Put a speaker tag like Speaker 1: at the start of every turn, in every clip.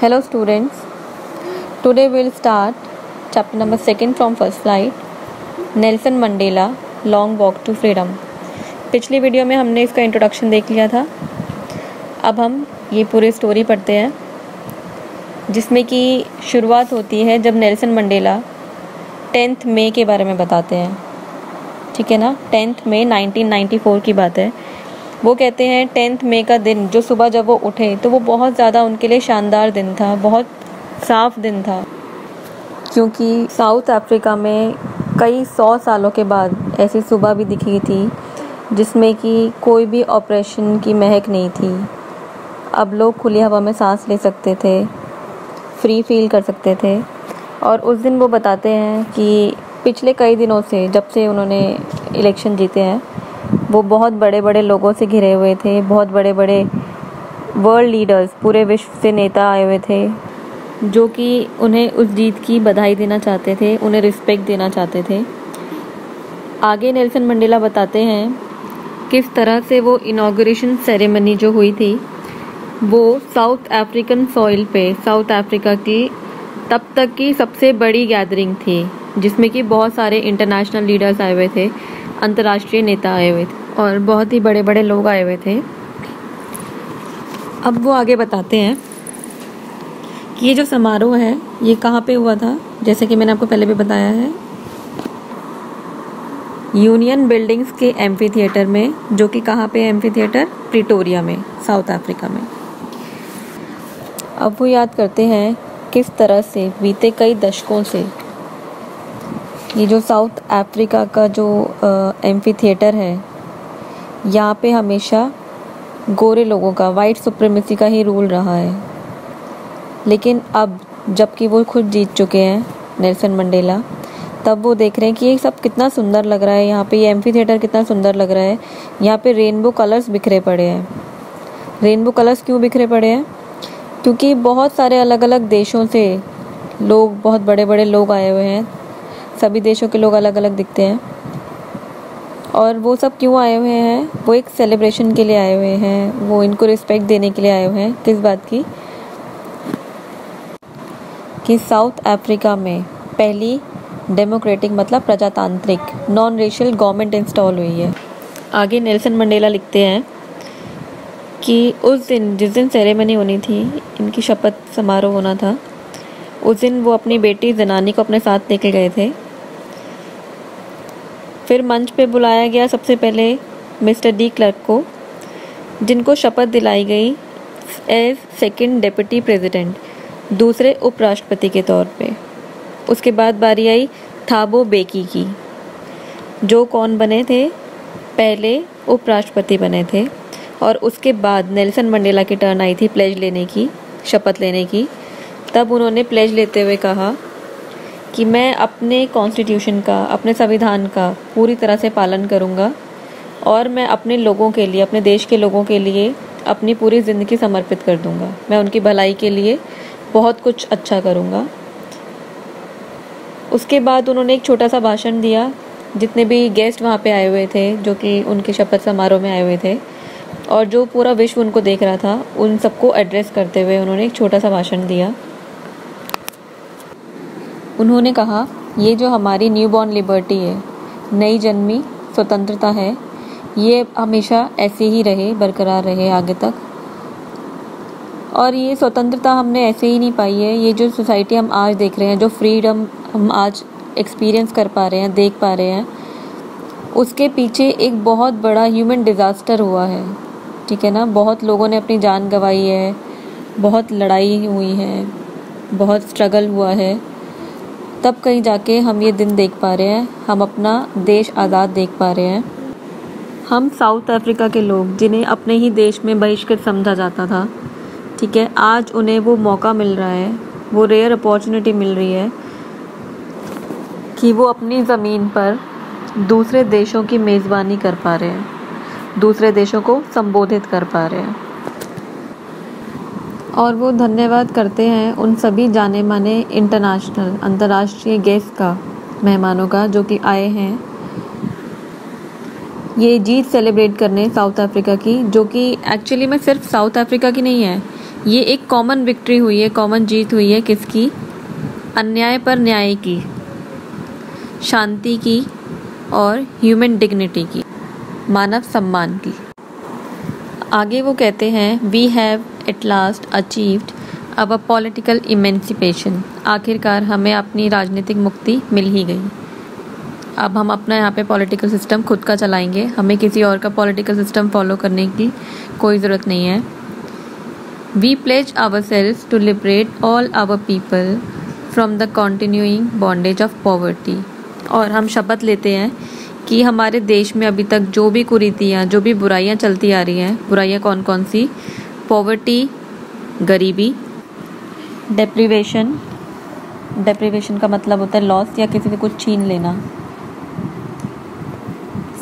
Speaker 1: Hello students, today we'll start chapter number 2 from first slide, Nelson Mandela long walk to freedom. पिछली video में हमने इसका introduction देख लिया था। अब हम ये पूरी स्टोरी पढ़ते हैं जिसमें कि शुरुआत होती है जब नेल्सन मंडेला 10 मई के बारे में बताते हैं। ठीक है ना, 10 मई 1994 की बात है। वो कहते हैं 10 मई का दिन, जो सुबह जब वो उठे तो वो बहुत ज़्यादा उनके लिए शानदार दिन था, बहुत साफ दिन था, क्योंकि साउथ अफ्रीका में कई 100 सालों के बाद ऐसी सुबह भी दिखी थी जिसमें कि कोई भी ऑपरेशन की महक नहीं थी। अब लोग खुली हवा में सांस ले सकते थे, फ्री फील कर सकते थे। और उस दिन वो बताते हैं कि पिछले कई दिनों से, जब से उन्होंने इलेक्शन जीते हैं, वो बहुत बड़े बड़े लोगों से घिरे हुए थे। बहुत बड़े बड़े वर्ल्ड लीडर्स, पूरे विश्व से नेता आए हुए थे जो कि उन्हें उस जीत की बधाई देना चाहते थे, उन्हें रिस्पेक्ट देना चाहते थे। आगे नेल्सन मंडेला बताते हैं किस तरह से वो इनॉग्रेशन सेरेमनी जो हुई थी वो साउथ अफ्रीकन सॉइल पे, साउथ अफ्रीका की तब तक की सबसे बड़ी गैदरिंग थी, जिसमें कि बहुत सारे इंटरनेशनल लीडर्स आए हुए थे, अंतर्राष्ट्रीय नेता आए हुए थे और बहुत ही बड़े बड़े लोग आए हुए थे। अब वो आगे बताते हैं कि ये जो समारोह है ये कहाँ पे हुआ था। जैसे कि मैंने आपको पहले भी बताया है, यूनियन बिल्डिंग्स के एम्फी थिएटर में, जो कि कहाँ पे एम्फी थिएटर, प्रिटोरिया में, साउथ अफ्रीका में। अब वो याद करते हैं किस तरह से बीते कई दशकों से ये जो साउथ अफ्रीका का जो एम्फी थिएटर है, यहाँ पे हमेशा गोरे लोगों का, वाइट सुप्रीमेसी का ही रूल रहा है। लेकिन अब जबकि वो खुद जीत चुके हैं, नेल्सन मंडेला, तब वो देख रहे हैं कि ये सब कितना सुंदर लग रहा है। यहाँ पे ये एम्फी थिएटर कितना सुंदर लग रहा है। यहाँ पे रेनबो कलर्स बिखरे पड़े हैं। रेनबो कलर्स क्यों बिखरे पड़े हैं? क्योंकि बहुत सारे अलग अलग देशों से लोग, बहुत बड़े बड़े लोग आए हुए हैं। सभी देशों के लोग अलग अलग दिखते हैं। और वो सब क्यों आए हुए हैं? वो एक सेलिब्रेशन के लिए आए हुए हैं, वो इनको रिस्पेक्ट देने के लिए आए हुए हैं। किस बात की? कि साउथ अफ्रीका में पहली डेमोक्रेटिक, मतलब प्रजातांत्रिक, नॉन रेशियल गवर्नमेंट इंस्टॉल हुई है। आगे नेल्सन मंडेला लिखते हैं कि उस दिन, जिस दिन सेरेमनी होनी थी, इनकी शपथ समारोह होना था, उस दिन वो अपनी बेटी ज़नानी को अपने साथ लेके गए थे। फिर मंच पे बुलाया गया सबसे पहले मिस्टर डी क्लर्क को, जिनको शपथ दिलाई गई एज सेकंड डेप्यूटी प्रेसिडेंट, दूसरे उपराष्ट्रपति के तौर पे। उसके बाद बारी आई थाबो बेकी की, जो कौन बने थे, पहले उपराष्ट्रपति बने थे। और उसके बाद नेल्सन मंडेला की टर्न आई थी प्लेज लेने की, शपथ लेने की। तब उन्होंने प्लेज लेते हुए कहा कि मैं अपने कॉन्स्टिट्यूशन का, अपने संविधान का पूरी तरह से पालन करूंगा और मैं अपने लोगों के लिए, अपने देश के लोगों के लिए अपनी पूरी ज़िंदगी समर्पित कर दूंगा। मैं उनकी भलाई के लिए बहुत कुछ अच्छा करूंगा। उसके बाद उन्होंने एक छोटा सा भाषण दिया। जितने भी गेस्ट वहाँ पे आए हुए थे, जो कि उनके शपथ समारोह में आए हुए थे और जो पूरा विश्व उनको देख रहा था, उन सबको एड्रेस करते हुए उन्होंने एक छोटा सा भाषण दिया। उन्होंने कहा, ये जो हमारी न्यूबॉर्न लिबर्टी है, नई जन्मी स्वतंत्रता है, ये हमेशा ऐसे ही रहे, बरकरार रहे आगे तक। और ये स्वतंत्रता हमने ऐसे ही नहीं पाई है। ये जो सोसाइटी हम आज देख रहे हैं, जो फ्रीडम हम आज एक्सपीरियंस कर पा रहे हैं, देख पा रहे हैं, उसके पीछे एक बहुत बड़ा ह्यूमन डिज़ास्टर हुआ है। ठीक है ना, बहुत लोगों ने अपनी जान गंवाई है, बहुत लड़ाई हुई है, बहुत स्ट्रगल हुआ है, तब कहीं जाके हम ये दिन देख पा रहे हैं, हम अपना देश आज़ाद देख पा रहे हैं। हम साउथ अफ्रीका के लोग, जिन्हें अपने ही देश में बहिष्कृत समझा जाता था, ठीक है, आज उन्हें वो मौका मिल रहा है, वो रेयर अपॉर्चुनिटी मिल रही है कि वो अपनी ज़मीन पर दूसरे देशों की मेज़बानी कर पा रहे हैं, दूसरे देशों को संबोधित कर पा रहे हैं। और वो धन्यवाद करते हैं उन सभी जाने माने इंटरनेशनल, अंतर्राष्ट्रीय गेस्ट का, मेहमानों का, जो कि आए हैं ये जीत सेलिब्रेट करने साउथ अफ्रीका की, जो कि एक्चुअली में सिर्फ साउथ अफ्रीका की नहीं है, ये एक कॉमन विक्ट्री हुई है, कॉमन जीत हुई है किसकी? अन्याय पर न्याय की, शांति की और ह्यूमन डिग्निटी की, मानव सम्मान की। आगे वो कहते हैं we have at last achieved our political emancipation. आखिरकार हमें अपनी राजनीतिक मुक्ति मिल ही गई। अब हम अपना यहाँ पे पॉलिटिकल सिस्टम खुद का चलाएंगे, हमें किसी और का पॉलिटिकल सिस्टम फॉलो करने की कोई ज़रूरत नहीं है। We pledge ourselves to liberate all our people from the continuing bondage of poverty. और हम शपथ लेते हैं कि हमारे देश में अभी तक जो भी कुरीतियाँ, जो भी बुराइयाँ चलती आ रही हैं, बुराइयाँ कौन कौन सी? पॉवर्टी, गरीबी, डेप्रीवेशन, डेप्रीवेशन का मतलब होता है लॉस या किसी से कुछ छीन लेना,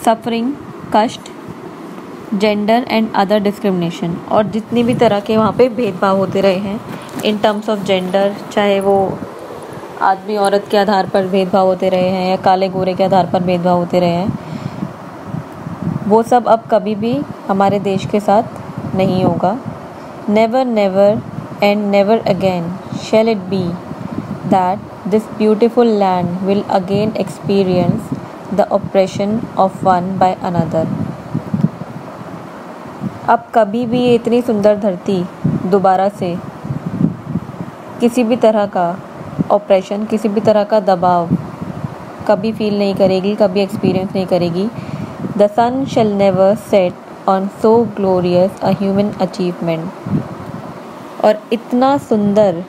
Speaker 1: सफरिंग, कष्ट, जेंडर एंड अदर डिस्क्रिमिनेशन। और जितनी भी तरह के वहाँ पे भेदभाव होते रहे हैं इन टर्म्स ऑफ जेंडर, चाहे वो आदमी औरत के आधार पर भेदभाव होते रहे हैं या काले गोरे के आधार पर भेदभाव होते रहे हैं, वो सब अब कभी भी हमारे देश के साथ नहीं होगा। Never never and never again shall it be that this beautiful land will again experience the oppression of one by another. अब कभी भी ये इतनी सुंदर धरती दोबारा से किसी भी तरह का ऑपरेशन, किसी भी तरह का दबाव कभी फील नहीं करेगी, कभी एक्सपीरियंस नहीं करेगी। The sun shall never set on so glorious a human achievement. और इतना सुंदर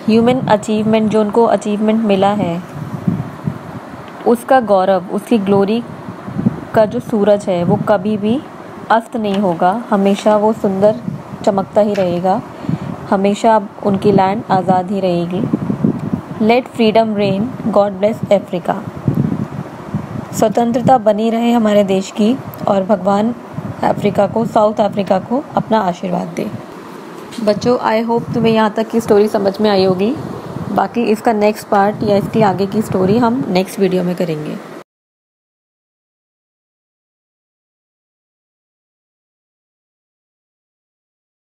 Speaker 1: ह्यूमन अचीवमेंट जो उनको अचीवमेंट मिला है, उसका गौरव, उसकी ग्लोरी का जो सूरज है वो कभी भी अस्त नहीं होगा, हमेशा वो सुंदर चमकता ही रहेगा, हमेशा उनकी लैंड आज़ाद ही रहेगी। Let freedom reign, God bless Africa. स्वतंत्रता बनी रहे हमारे देश की और भगवान अफ्रीका को, साउथ अफ्रीका को अपना आशीर्वाद दे। बच्चों, आई होप तुम्हें यहाँ तक की स्टोरी समझ में आई होगी। बाकी इसका नेक्स्ट पार्ट या इसकी आगे की स्टोरी हम नेक्स्ट वीडियो में करेंगे।